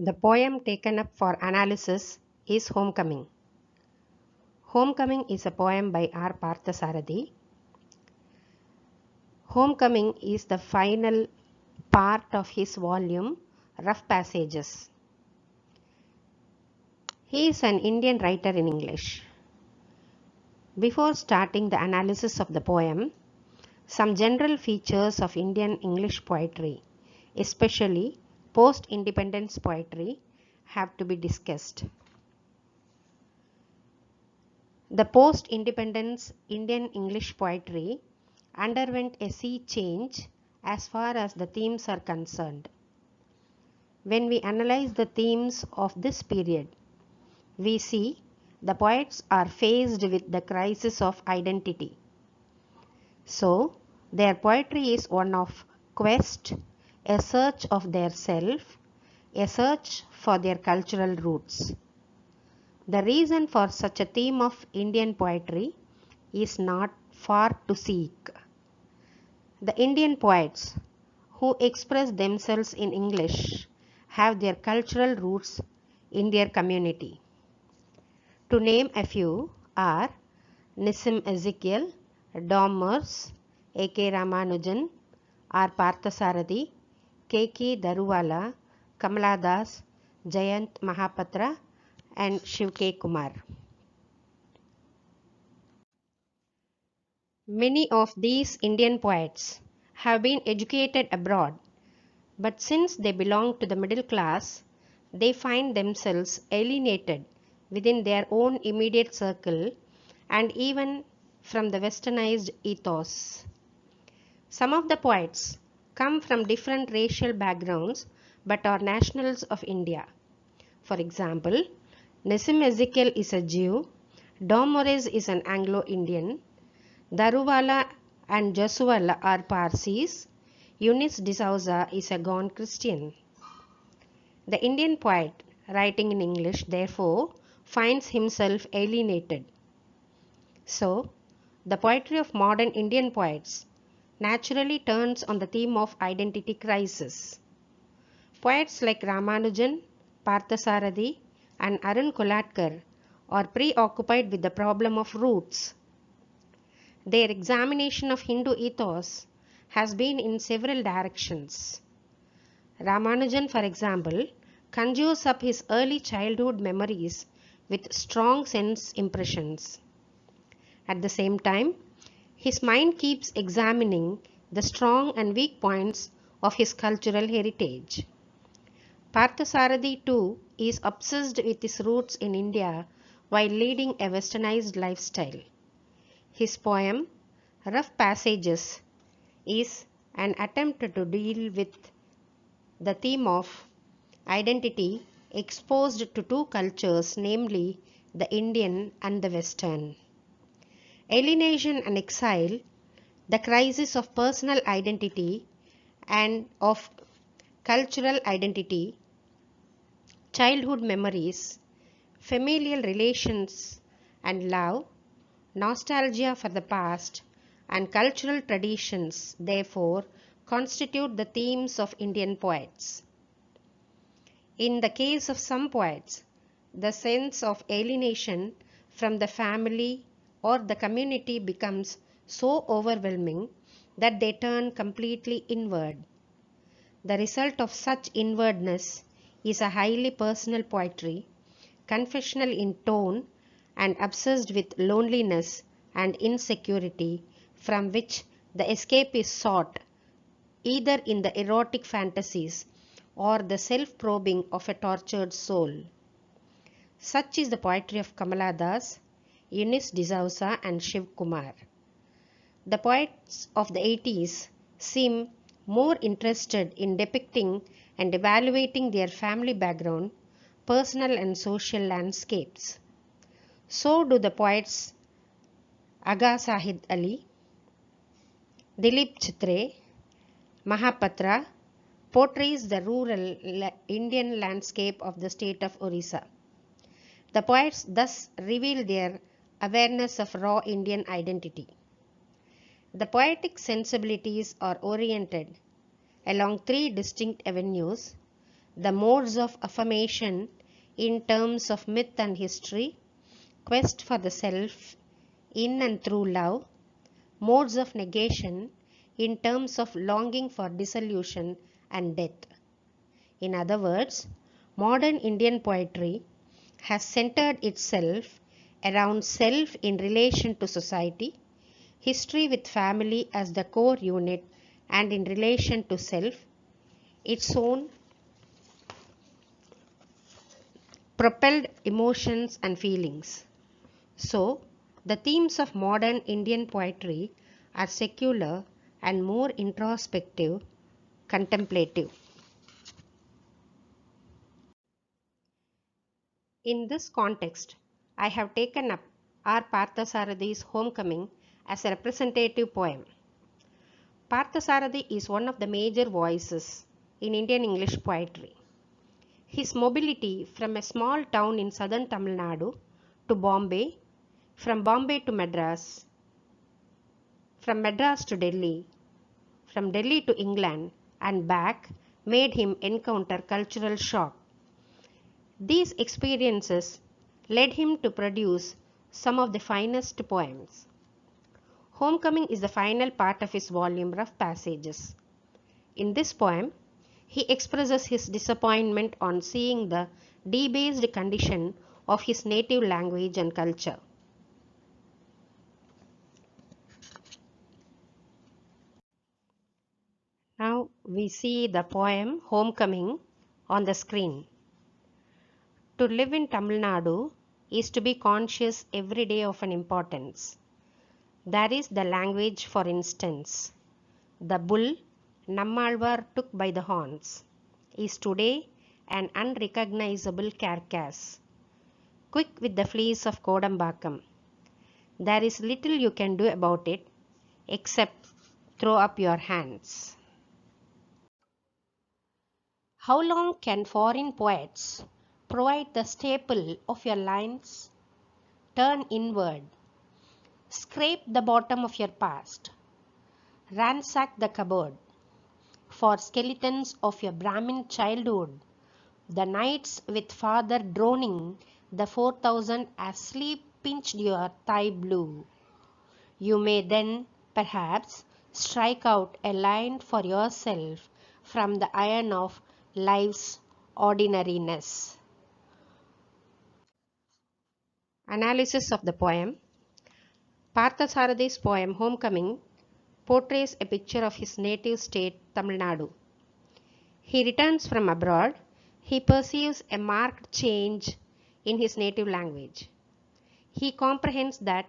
The poem taken up for analysis is Homecoming. Homecoming is a poem by R.Parthasarathy. Homecoming is the final part of his volume Rough Passages. He is an Indian writer in English. Before starting the analysis of the poem, some general features of Indian English poetry, especially post-independence poetry, have to be discussed. The post-independence Indian English poetry underwent a sea change as far as the themes are concerned. When we analyze the themes of this period, we see the poets are faced with the crisis of identity. So, their poetry is one of quest, a search of their self, a search for their cultural roots. The reason for such a theme of Indian poetry is not far to seek. The Indian poets who express themselves in English have their cultural roots in their community. To name a few are Nissim Ezekiel, Dom Morse, A.K. Ramanujan, R.Parthasarathy, K.K. Daruvala, Kamala Das, Jayant Mahapatra, and Shiv K. Kumar. Many of these Indian poets have been educated abroad, but since they belong to the middle class, they find themselves alienated within their own immediate circle and even from the westernized ethos. Some of the poets come from different racial backgrounds but are nationals of India. For example, Nissim Ezekiel is a Jew, Dom Morse is an Anglo-Indian, Daruvala and Jasuvala are Parsis, Eunice D'Souza is a gone Christian. The Indian poet, writing in English, therefore, finds himself alienated. So, the poetry of modern Indian poets naturally turns on the theme of identity crisis. Poets like Ramanujan, Parthasarathy, and Arun Kolatkar are preoccupied with the problem of roots. Their examination of Hindu ethos has been in several directions. Ramanujan, for example, conjures up his early childhood memories with strong sense impressions. At the same time, his mind keeps examining the strong and weak points of his cultural heritage. Parthasarathy too is obsessed with his roots in India while leading a westernized lifestyle. His poem, Rough Passages, is an attempt to deal with the theme of identity exposed to two cultures, namely the Indian and the Western. Alienation and exile, the crisis of personal identity and of cultural identity, childhood memories, familial relations and love, nostalgia for the past, and cultural traditions, therefore, constitute the themes of Indian poets. In the case of some poets, the sense of alienation from the family or the community becomes so overwhelming that they turn completely inward. The result of such inwardness is a highly personal poetry, confessional in tone and obsessed with loneliness and insecurity, from which the escape is sought either in the erotic fantasies or the self-probing of a tortured soul. Such is the poetry of Kamala Das, Eunice D'Souza and Shiv Kumar. The poets of the 80s seem more interested in depicting and evaluating their family background, personal and social landscapes. So do the poets Aga Sahid Ali, Dilip Chitre, Mahapatra portrays the rural Indian landscape of the state of Orissa. The poets thus reveal their awareness of raw Indian identity. The poetic sensibilities are oriented along three distinct avenues: the modes of affirmation in terms of myth and history, quest for the self in and through love, modes of negation in terms of longing for dissolution and death. In other words, modern Indian poetry has centered itself around self in relation to society, history with family as the core unit, and in relation to self, its own propelled emotions and feelings. So, the themes of modern Indian poetry are secular and more introspective, contemplative. In this context, I have taken up R.Parthasarathy's Homecoming as a representative poem. Parthasarathy is one of the major voices in Indian English poetry. His mobility from a small town in southern Tamil Nadu to Bombay, from Bombay to Madras, from Madras to Delhi, from Delhi to England and back made him encounter cultural shock. These experiences led him to produce some of the finest poems. Homecoming is the final part of his volume Rough Passages. In this poem, he expresses his disappointment on seeing the debased condition of his native language and culture. Now we see the poem Homecoming on the screen. To live in Tamil Nadu is to be conscious every day of an importance. There is the language, for instance. The bull Nammalvar took by the horns is today an unrecognizable carcass, quick with the fleas of Kodambakam. There is little you can do about it except throw up your hands. How long can foreign poets provide the staple of your lines? Turn inward. Scrape the bottom of your past. Ransack the cupboard for skeletons of your Brahmin childhood. The nights with father droning the 4,000 as sleep pinched your thigh blue. You may then, perhaps, strike out a line for yourself from the iron of life's ordinariness. Analysis of the poem. Parthasarathy's poem Homecoming portrays a picture of his native state, Tamil Nadu. He returns from abroad. He perceives a marked change in his native language. He comprehends that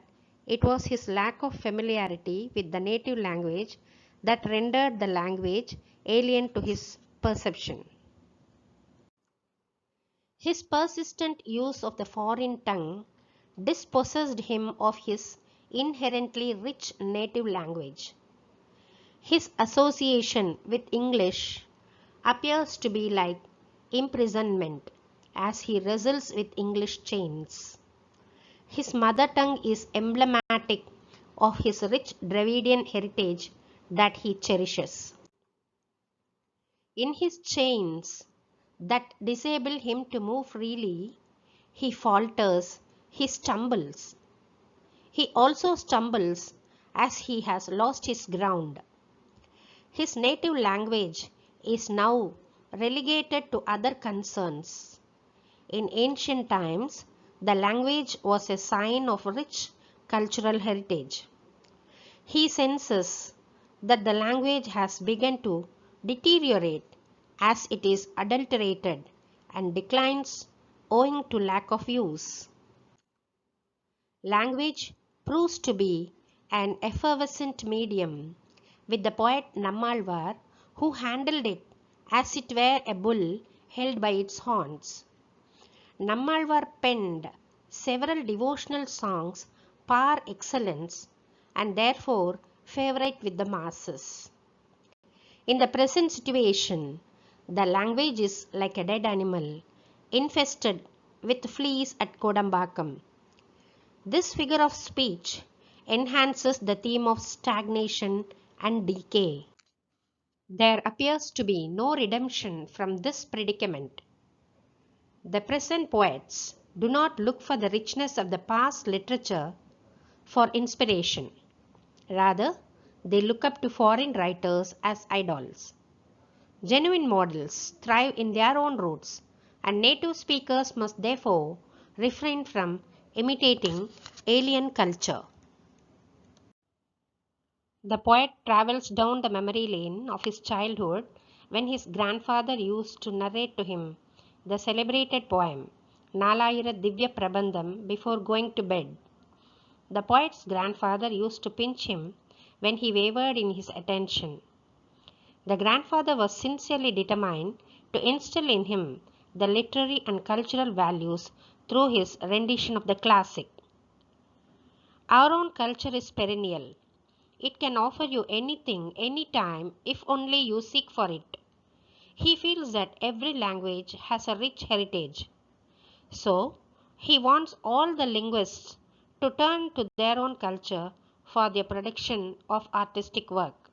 it was his lack of familiarity with the native language that rendered the language alien to his perception. His persistent use of the foreign tongue dispossessed him of his inherently rich native language. His association with English appears to be like imprisonment as he wrestles with English chains. His mother tongue is emblematic of his rich Dravidian heritage that he cherishes. In his chains that disable him to move freely, he falters, he stumbles. He also stumbles as he has lost his ground. His native language is now relegated to other concerns. In ancient times, the language was a sign of rich cultural heritage. He senses that the language has begun to deteriorate as it is adulterated and declines owing to lack of use. Language proves to be an effervescent medium, with the poet Nammalvar who handled it as it were a bull held by its horns. Nammalvar penned several devotional songs par excellence and therefore favorite with the masses. In the present situation, the language is like a dead animal, infested with fleas at Kodambakam. This figure of speech enhances the theme of stagnation and decay. There appears to be no redemption from this predicament. The present poets do not look for the richness of the past literature for inspiration. Rather, they look up to foreign writers as idols. Genuine models thrive in their own roots, and native speakers must therefore refrain from imitating alien culture. The poet travels down the memory lane of his childhood when his grandfather used to narrate to him the celebrated poem Nalayira Divya Prabandham before going to bed. The poet's grandfather used to pinch him when he wavered in his attention. The grandfather was sincerely determined to instill in him the literary and cultural values through his rendition of the classic. Our own culture is perennial. It can offer you anything, anytime, if only you seek for it. He feels that every language has a rich heritage. So, he wants all the linguists to turn to their own culture for their production of artistic work.